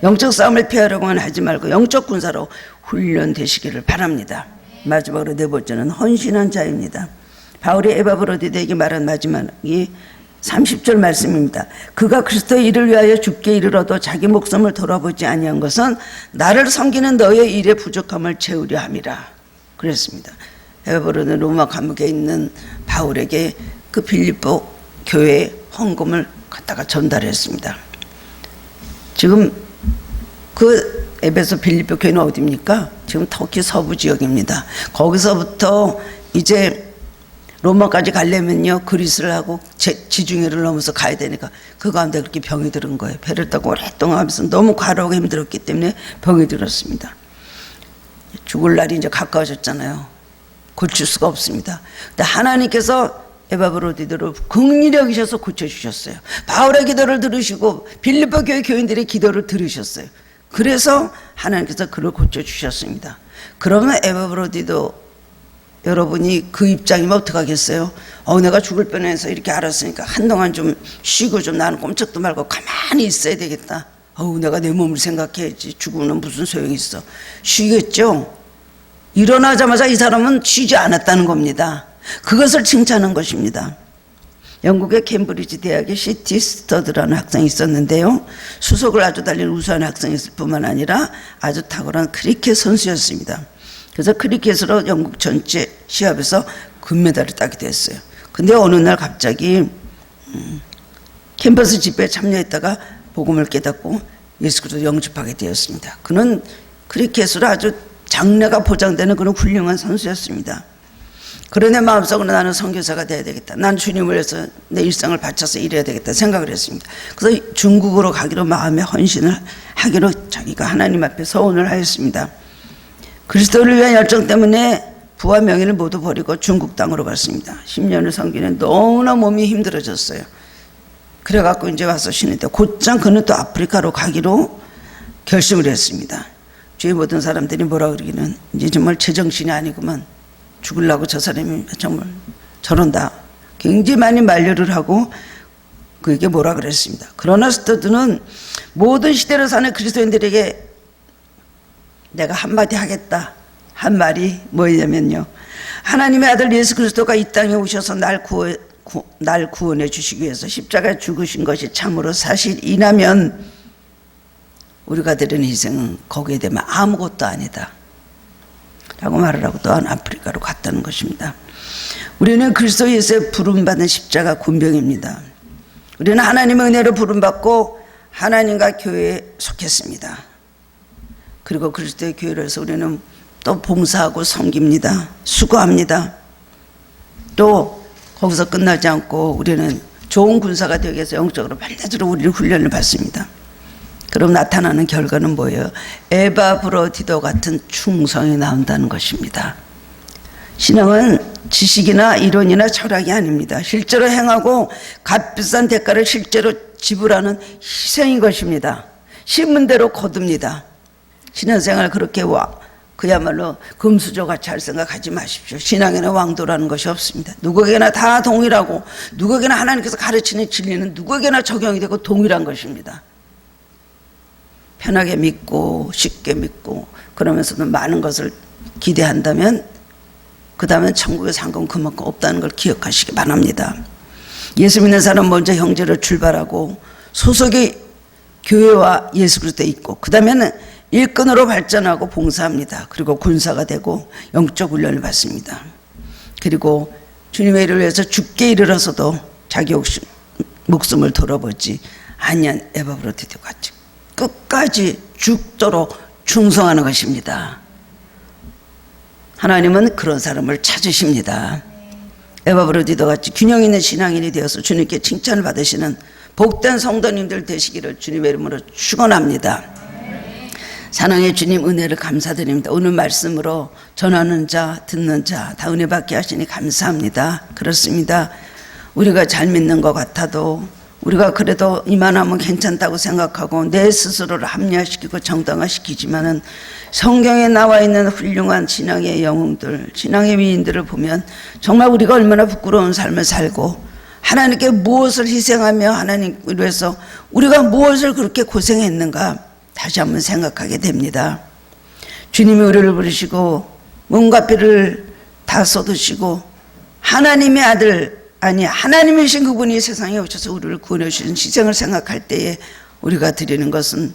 Speaker 1: 영적 싸움을 피하려고만 하지 말고 영적 군사로 훈련되시기를 바랍니다. 마지막으로 네 번째는 헌신한 자입니다. 바울이 에바브로디도에게 말한 마지막이 30절 말씀입니다. 그가 그리스도의 일을 위하여 죽게 이르러도 자기 목숨을 돌아보지 아니한 것은 나를 섬기는 너의 일의 부족함을 채우려 함이라 그랬습니다. 에바브로는 로마 감옥에 있는 바울에게 그 빌립보 교회에 헌금을 갖다가 전달했습니다. 지금 그 에베소 빌립보 교회는 어디입니까? 지금 터키 서부 지역입니다. 거기서부터 이제 로마까지 가려면요 그리스를 하고 지중해를 넘어서 가야 되니까 그 가운데 그렇게 병이 들은 거예요. 배를 타고 오랫동안 하면서 너무 과로하고 힘들었기 때문에 병이 들었습니다. 죽을 날이 이제 가까워졌잖아요. 고칠 수가 없습니다. 근데 하나님께서 에바브로디도를 긍휼히 여기셔서 고쳐주셨어요. 바울의 기도를 들으시고 빌립보 교회 교인들의 기도를 들으셨어요. 그래서 하나님께서 그를 고쳐주셨습니다. 그러면 에바브로디도 여러분이 그 입장이면 어떡하겠어요? 내가 죽을 뻔해서 이렇게 알았으니까 한동안 좀 쉬고 좀 나는 꼼짝도 말고 가만히 있어야 되겠다. 내가 내 몸을 생각해야지. 죽으면 무슨 소용이 있어. 쉬겠죠? 일어나자마자 이 사람은 쉬지 않았다는 겁니다. 그것을 칭찬한 것입니다. 영국의 캠브리지 대학에 시티 스터드라는 학생이 있었는데요. 수석을 아주 달린 우수한 학생이었을 뿐만 아니라 아주 탁월한 크리켓 선수였습니다. 그래서 크리켓으로 영국 전체 시합에서 금메달을 따게 됐어요. 근데 어느 날 갑자기 캠퍼스 집회에 참여했다가 복음을 깨닫고 예수 그리스도 영접하게 되었습니다. 그는 크리켓으로 아주 장래가 보장되는 그런 훌륭한 선수였습니다. 그러내 마음속으로 나는 선교사가 돼야 되겠다. 난 주님을 위해서 내 일생을 바쳐서 일해야 되겠다 생각을 했습니다. 그래서 중국으로 가기로 마음의 헌신을 하기로 자기가 하나님 앞에 서원을 하였습니다. 그리스도를 위한 열정 때문에 부와 명예를 모두 버리고 중국 땅으로 갔습니다. 10년을 섬기는 너무나 몸이 힘들어졌어요. 그래갖고 이제 와서 쉬는데 곧장 그는 또 아프리카로 가기로 결심을 했습니다. 주위 모든 사람들이 뭐라 그러기는 이제 정말 제정신이 아니구만. 죽으려고 저 사람이 정말 저런다. 굉장히 많이 만류를 하고 그에게 뭐라 그랬습니다. 그러나 스터드는 모든 시대를 사는 그리스도인들에게 내가 한마디 하겠다. 한 말이 뭐냐면요. 하나님의 아들 예수 그리스도가 이 땅에 오셔서 날 구원해 주시기 위해서 십자가에 죽으신 것이 참으로 사실이라면 우리가 드리는 희생은 거기에 대면 아무것도 아니다. 라고 말을 하고 또한 아프리카로 갔다는 것입니다. 우리는 그리스도 예수의 부름받은 십자가 군병입니다. 우리는 하나님의 은혜로 부름받고 하나님과 교회에 속했습니다. 그리고 그리스도의 교회를 해서 우리는 또 봉사하고 섬깁니다. 수고합니다. 또 거기서 끝나지 않고 우리는 좋은 군사가 되기 위해서 영적으로 반드시로 우리를 훈련을 받습니다. 그럼 나타나는 결과는 뭐예요? 에바브로디도 같은 충성이 나온다는 것입니다. 신앙은 지식이나 이론이나 철학이 아닙니다. 실제로 행하고 값비싼 대가를 실제로 지불하는 희생인 것입니다. 신문대로 거둡니다. 신앙생활 그렇게 그야말로 금수저같이 할 생각하지 마십시오. 신앙에는 왕도라는 것이 없습니다. 누구에게나 다 동일하고 누구에게나 하나님께서 가르치는 진리는 누구에게나 적용이 되고 동일한 것입니다. 편하게 믿고 쉽게 믿고 그러면서도 많은 것을 기대한다면 그 다음엔 천국의 상금 그만큼 없다는 걸 기억하시기 바랍니다. 예수 믿는 사람 먼저 형제를 출발하고 소속이 교회와 예수 그리스도에 있고 그 다음에는 일꾼으로 발전하고 봉사합니다. 그리고 군사가 되고 영적 훈련을 받습니다. 그리고 주님의 일을 위해서 죽게 이르러서도 자기 목숨을 돌아보지 아니한 에바브로디도 같이 끝까지 죽도록 충성하는 것입니다. 하나님은 그런 사람을 찾으십니다. 에바브로디도 같이 균형 있는 신앙인이 되어서 주님께 칭찬을 받으시는 복된 성도님들 되시기를 주님의 이름으로 축원합니다. 사랑의 주님 은혜를 감사드립니다. 오늘 말씀으로 전하는 자 듣는 자 다 은혜 받게 하시니 감사합니다. 그렇습니다. 우리가 잘 믿는 것 같아도 우리가 그래도 이만하면 괜찮다고 생각하고 내 스스로를 합리화시키고 정당화시키지만은 성경에 나와 있는 훌륭한 신앙의 영웅들, 신앙의 위인들을 보면 정말 우리가 얼마나 부끄러운 삶을 살고 하나님께 무엇을 희생하며 하나님 위해서 우리가 무엇을 그렇게 고생했는가 다시 한번 생각하게 됩니다. 주님이 우리를 부르시고 몸과 뼈를 다 쏟으시고 하나님의 아들 아니 하나님이신 그분이 세상에 오셔서 우리를 구원해 주신 희생을 생각할 때에 우리가 드리는 것은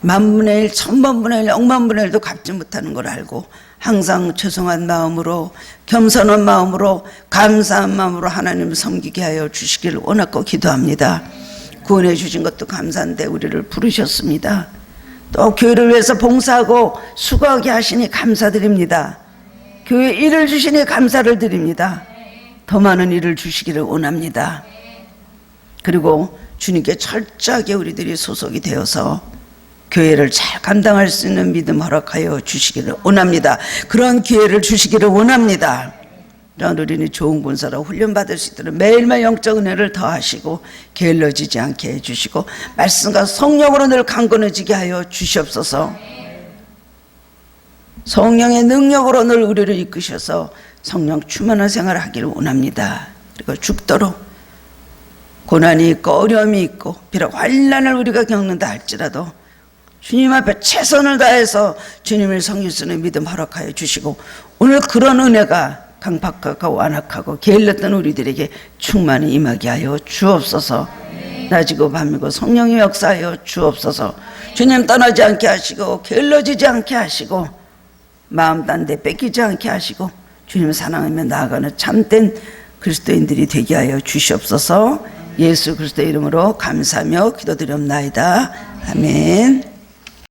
Speaker 1: 만분의 일, 천만분의 일, 억만분의 일도 갚지 못하는 걸 알고 항상 죄송한 마음으로 겸손한 마음으로 감사한 마음으로 하나님을 섬기게 하여 주시기를 원하고 기도합니다. 구원해 주신 것도 감사한데 우리를 부르셨습니다. 또 교회를 위해서 봉사하고 수고하게 하시니 감사드립니다. 교회 일을 주시니 감사를 드립니다. 더 많은 일을 주시기를 원합니다. 그리고 주님께 철저하게 우리들이 소속이 되어서 교회를 잘 감당할 수 있는 믿음 허락하여 주시기를 원합니다. 그런 기회를 주시기를 원합니다. 우리는 좋은 군사로 훈련받을 수 있도록 매일매일 영적 은혜를 더하시고 게을러지지 않게 해주시고 말씀과 성령으로 늘 강건해지게 하여 주시옵소서. 성령의 능력으로 늘 우리를 이끄셔서 성령 충만한 생활을 하기를 원합니다. 그리고 죽도록 고난이 있고 어려움이 있고 비록 환난을 우리가 겪는다 할지라도 주님 앞에 최선을 다해서 주님을 섬길 수 있는 믿음 허락하여 주시고 오늘 그런 은혜가 강팍하고 완악하고 게을렀던 우리들에게 충만히 임하게 하여 주옵소서. 낮이고 밤이고 성령의 역사하여 주옵소서. 주님 떠나지 않게 하시고 게을러지지 않게 하시고 마음 딴 데 뺏기지 않게 하시고 주님 사랑하며 나아가는 참된 그리스도인들이 되게 하여 주시옵소서. 예수 그리스도의 이름으로 감사하며 기도드리옵나이다. 아멘.